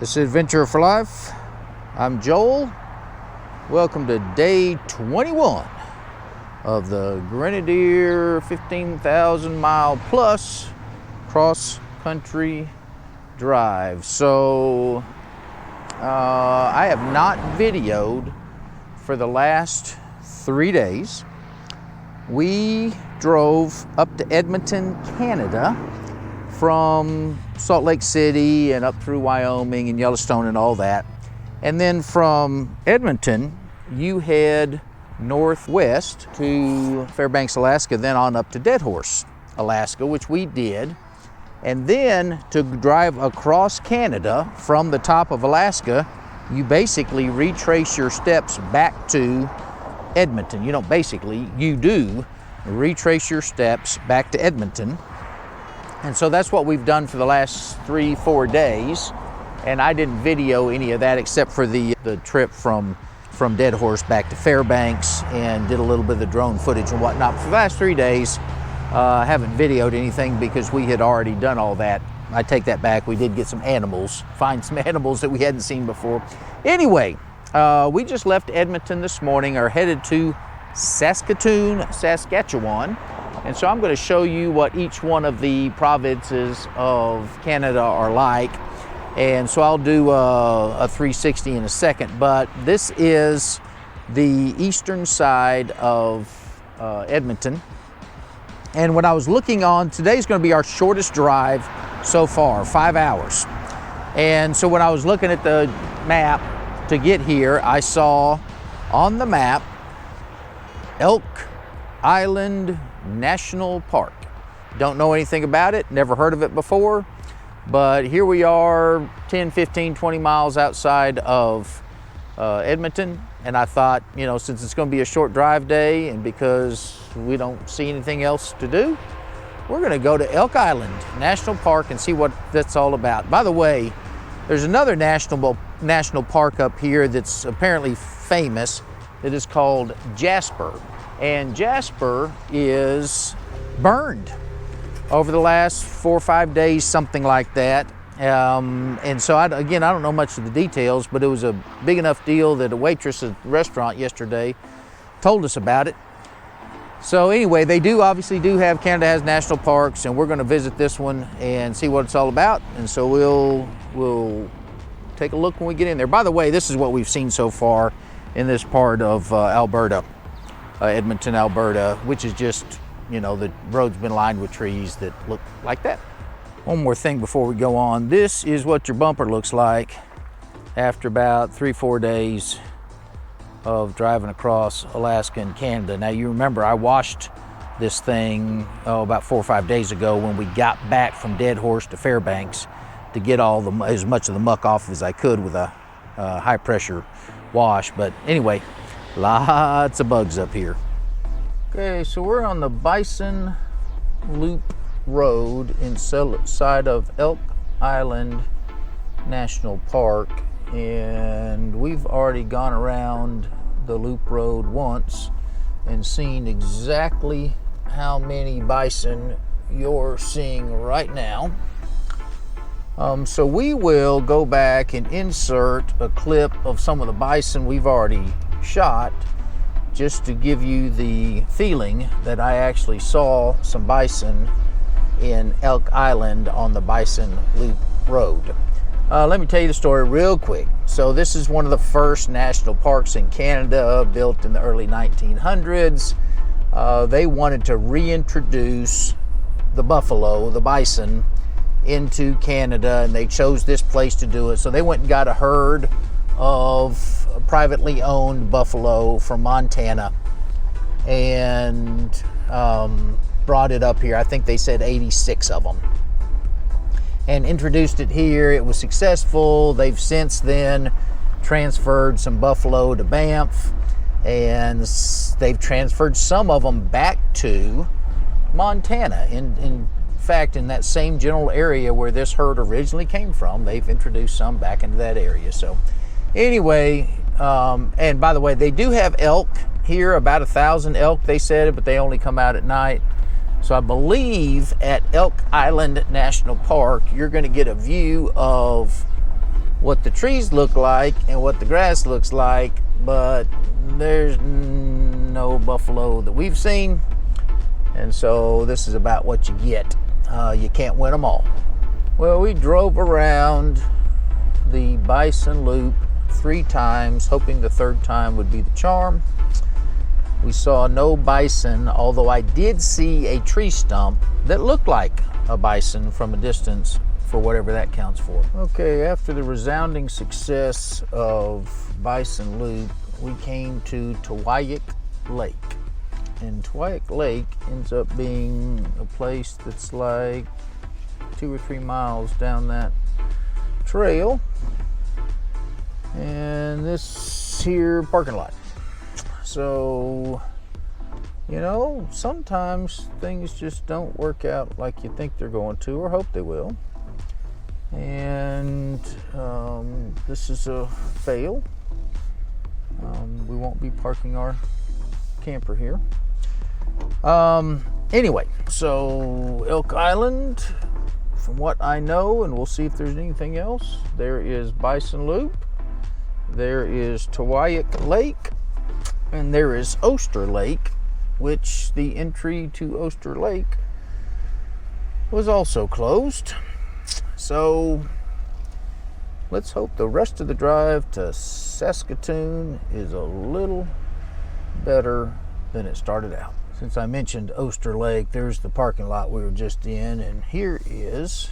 This is Adventure for Life. I'm Joel. Welcome to day 21 of the Grenadier 15,000 mile plus cross country drive. So I have not videoed for the last 3 days. We drove up to Edmonton, Canada from Salt Lake City and up through Wyoming and Yellowstone and all that. And then from Edmonton, you head northwest to Fairbanks, Alaska, then on up to Deadhorse, Alaska, which we did. And then to drive across Canada from the top of Alaska, you basically retrace your steps back to Edmonton. You don't basically, you do retrace your steps back to Edmonton. And so that's what we've done for the last 3-4 days. And I didn't video any of that except for the trip from Deadhorse back to Fairbanks, and did a little bit of the drone footage and whatnot. For the last 3 days, I haven't videoed anything because we had already done all that. I take that back. We did get some animals, find some animals that we hadn't seen before. Anyway, we just left Edmonton this morning, are headed to Saskatoon, Saskatchewan. And so I'm going to show you what each one of the provinces of Canada are like. And so I'll do a 360 in a second, but this is the eastern side of Edmonton. And when I was looking on, today's going to be our shortest drive so far, 5 hours. And so when I was looking at the map to get here, I saw on the map Elk Island National Park. Don't know anything about it, never heard of it before, but here we are 10, 15, 20 miles outside of Edmonton. And I thought, you know, since it's going to be a short drive day and because we don't see anything else to do, we're going to go to Elk Island National Park and see what that's all about. By the way, there's another national park up here that's apparently famous that is called Jasper. And Jasper is burned over the last 4 or 5 days, something like that. And so, I don't know much of the details, but it was a big enough deal that a waitress at the restaurant yesterday told us about it. So anyway, they obviously do have, Canada has national parks, and we're going to visit this one and see what it's all about. And so we'll take a look when we get in there. By the way, this is what we've seen so far in this part of Alberta. Edmonton, Alberta, which is just, you know, the road's been lined with trees that look like that. One more thing before we go on. This is what your bumper looks like after about 3-4 days of driving across Alaska and Canada. Now you remember I washed this thing about 4 or 5 days ago when we got back from Deadhorse to Fairbanks to get as much of the muck off as I could with a high pressure wash. But anyway, lots of bugs up here. Okay, so we're on the Bison Loop Road inside of Elk Island National Park, and we've already gone around the loop road once and seen exactly how many bison you're seeing right now. So we will go back and insert a clip of some of the bison we've already shot, just to give you the feeling that I actually saw some bison in Elk Island on the Bison Loop Road. Let me tell you the story real quick. So this is one of the first national parks in Canada, built in the early 1900s. They wanted to reintroduce the buffalo, the bison, into Canada, and they chose this place to do it. So they went and got a herd of privately owned buffalo from Montana and brought it up here. I think they said 86 of them, and introduced it here. It was successful. They've since then transferred some buffalo to Banff, and they've transferred some of them back to Montana. In fact, in that same general area where this herd originally came from, they've introduced some back into that area. So anyway, and by the way, they do have elk here, about 1,000 elk, they said, but they only come out at night. So I believe at Elk Island National Park, you're going to get a view of what the trees look like and what the grass looks like, but there's no buffalo that we've seen, and so this is about what you get. You can't win them all. Well, we drove around the bison loop 3 times, hoping the 3rd time would be the charm. We saw no bison, although I did see a tree stump that looked like a bison from a distance, for whatever that counts for. Okay, after the resounding success of Bison Loop, we came to Tawayik Lake. And Tawayik Lake ends up being a place that's like 2 or 3 miles down that trail. And this here parking lot. So, you know, sometimes things just don't work out like you think they're going to, or hope they will. And this is a fail. We won't be parking our camper here. Anyway, so Elk Island, from what I know, and we'll see if there's anything else, there is Bison Loop, there is Tawayik Lake, and there is Oster Lake, which the entry to Oster Lake was also closed. So let's hope the rest of the drive to Saskatoon is a little better than it started out. Since I mentioned Oster Lake, there's the parking lot we were just in, and here is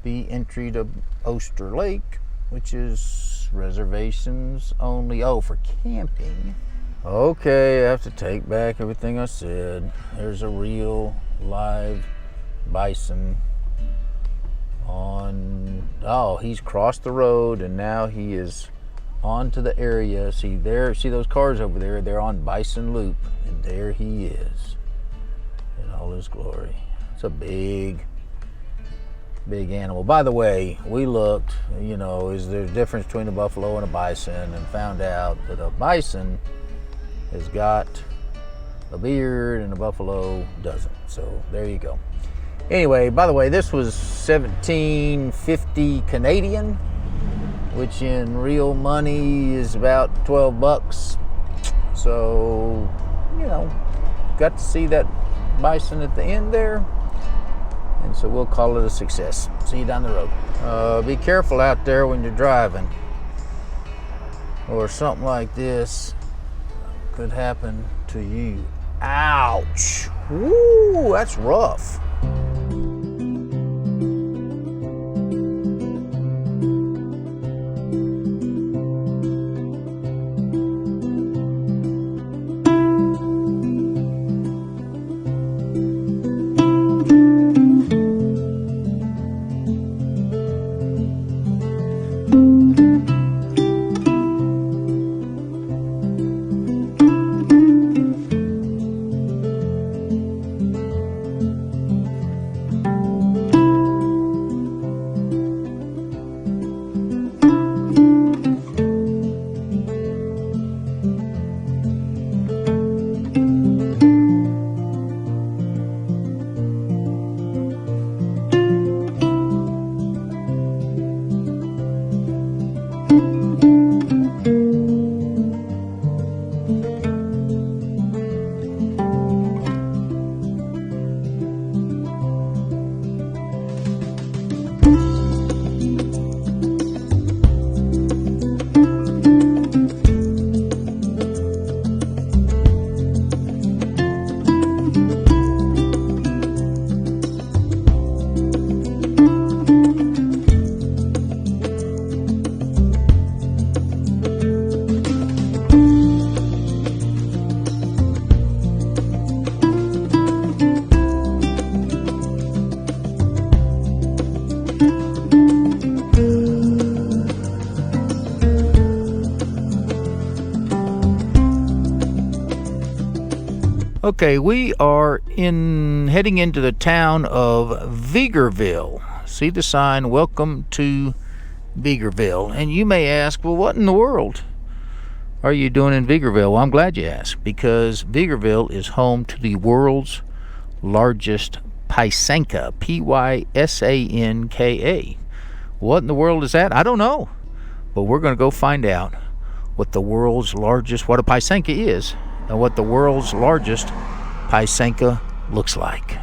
the entry to Oster Lake, which is reservations only. Oh, for camping. Okay, I have to take back everything I said. There's a real live bison on, oh, he's crossed the road and now he is onto the area. See those cars over there? They're on Bison Loop, and there he is in all his glory. It's a big animal. By the way, we looked, you know, is there a difference between a buffalo and a bison, and found out that a bison has got a beard and a buffalo doesn't. So there you go. Anyway, by the way, this was $17.50 Canadian, which in real money is about $12. So, you know, got to see that bison at the end there, and so we'll call it a success. See you down the road. Be careful out there when you're driving, or something like this could happen to you. Ouch! Woo, that's rough. Okay, we are heading into the town of Vegreville. See the sign, "Welcome to Vegreville." And you may ask, well, what in the world are you doing in Vegreville? Well, I'm glad you asked, because Vegreville is home to the world's largest Pysanka, Pysanka. What in the world is that? I don't know. but we're going to go find out what the world's largest, what a Pysanka is, and what the world's largest Pysanka looks like.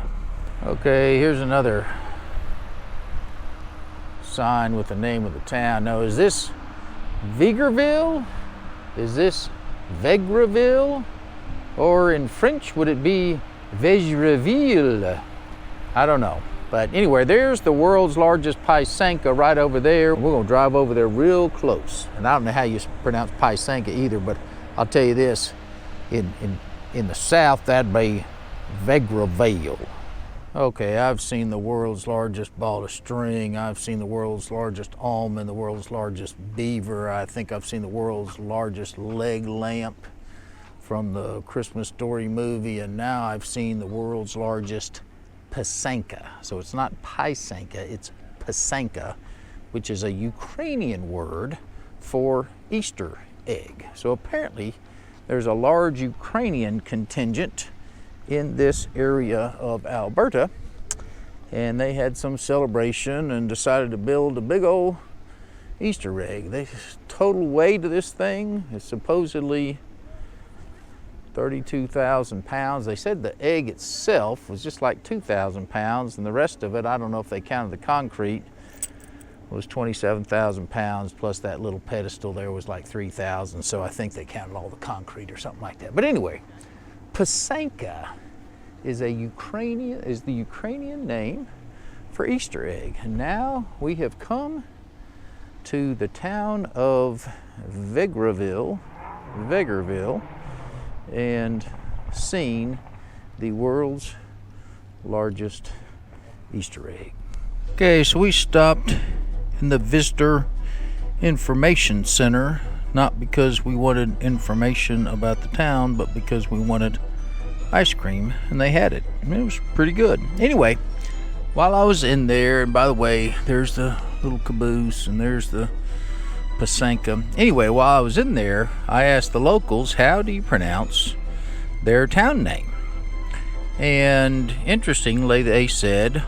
Okay, here's another sign with the name of the town. Now, is this Vigerville? Is this Vegreville? Or in French, would it be Vegreville? I don't know. But anyway, there's the world's largest Pysanka right over there. We're gonna drive over there real close. And I don't know how you pronounce Pysanka either, but I'll tell you this, in the south, that'd be Vegreville. Okay, I've seen the world's largest ball of string. I've seen the world's largest almond, the world's largest beaver. I think I've seen the world's largest leg lamp from the Christmas Story movie, and now I've seen the world's largest Pysanka. So it's not Pysanka, it's Pysanka, which is a Ukrainian word for Easter egg. So apparently there's a large Ukrainian contingent in this area of Alberta, and they had some celebration and decided to build a big old Easter egg. The total weight of this thing is supposedly 32,000 pounds. They said the egg itself was just like 2,000 pounds, and the rest of it, I don't know if they counted the concrete, was 27,000 pounds, plus that little pedestal there was like 3,000, so I think they counted all the concrete or something like that. But anyway, Pysanka is the Ukrainian name for Easter egg. And now we have come to the town of Vegreville, and seen the world's largest Easter egg. Okay, so we stopped in the Visitor Information Center, not because we wanted information about the town, but because we wanted ice cream, and they had it. I mean, it was pretty good. Anyway, while I was in there, and by the way, there's the little caboose, and there's the Pysanka. Anyway, while I was in there, I asked the locals, how do you pronounce their town name? And interestingly, they said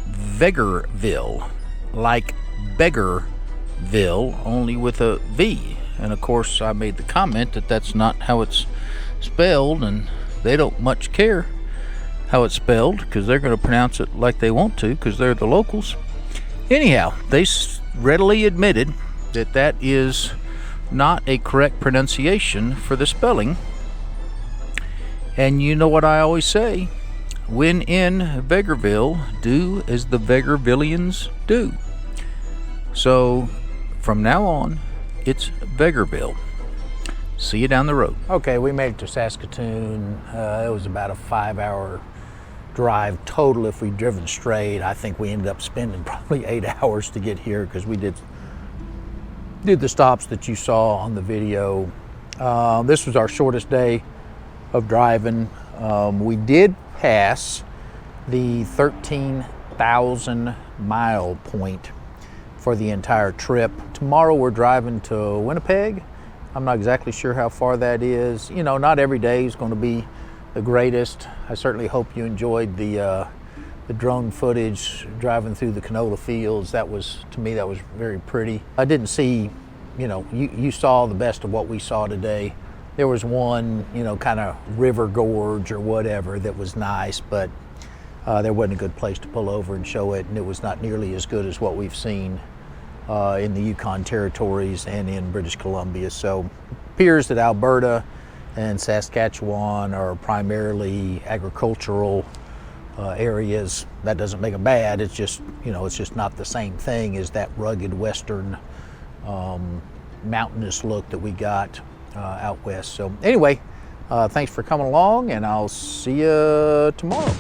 Vegreville, like Beggarville, only with a V. And of course, I made the comment that that's not how it's spelled, and they don't much care how it's spelled because they're going to pronounce it like they want to because they're the locals. Anyhow, they readily admitted that that is not a correct pronunciation for the spelling. And you know what I always say? When in Vegreville, do as the Vegravillians do. So from now on, it's Vegreville. See you down the road. Okay, we made it to Saskatoon. It was about a 5-hour drive total if we'd driven straight. I think we ended up spending probably 8 hours to get here because we did the stops that you saw on the video. This was our shortest day of driving. We did pass the 13,000 mile point for the entire trip. Tomorrow we're driving to Winnipeg. I'm not exactly sure how far that is. You know, not every day is going to be the greatest. I certainly hope you enjoyed the drone footage driving through the canola fields. That was, to me, that was very pretty. I didn't see, you know, you saw the best of what we saw today. There was one, you know, kind of river gorge or whatever that was nice, but there wasn't a good place to pull over and show it, and it was not nearly as good as what we've seen in the Yukon territories and in British Columbia. So it appears that Alberta and Saskatchewan are primarily agricultural areas. That doesn't make them bad. It's just, you know, it's just not the same thing as that rugged western mountainous look that we got out west. So anyway, thanks for coming along, and I'll see you tomorrow.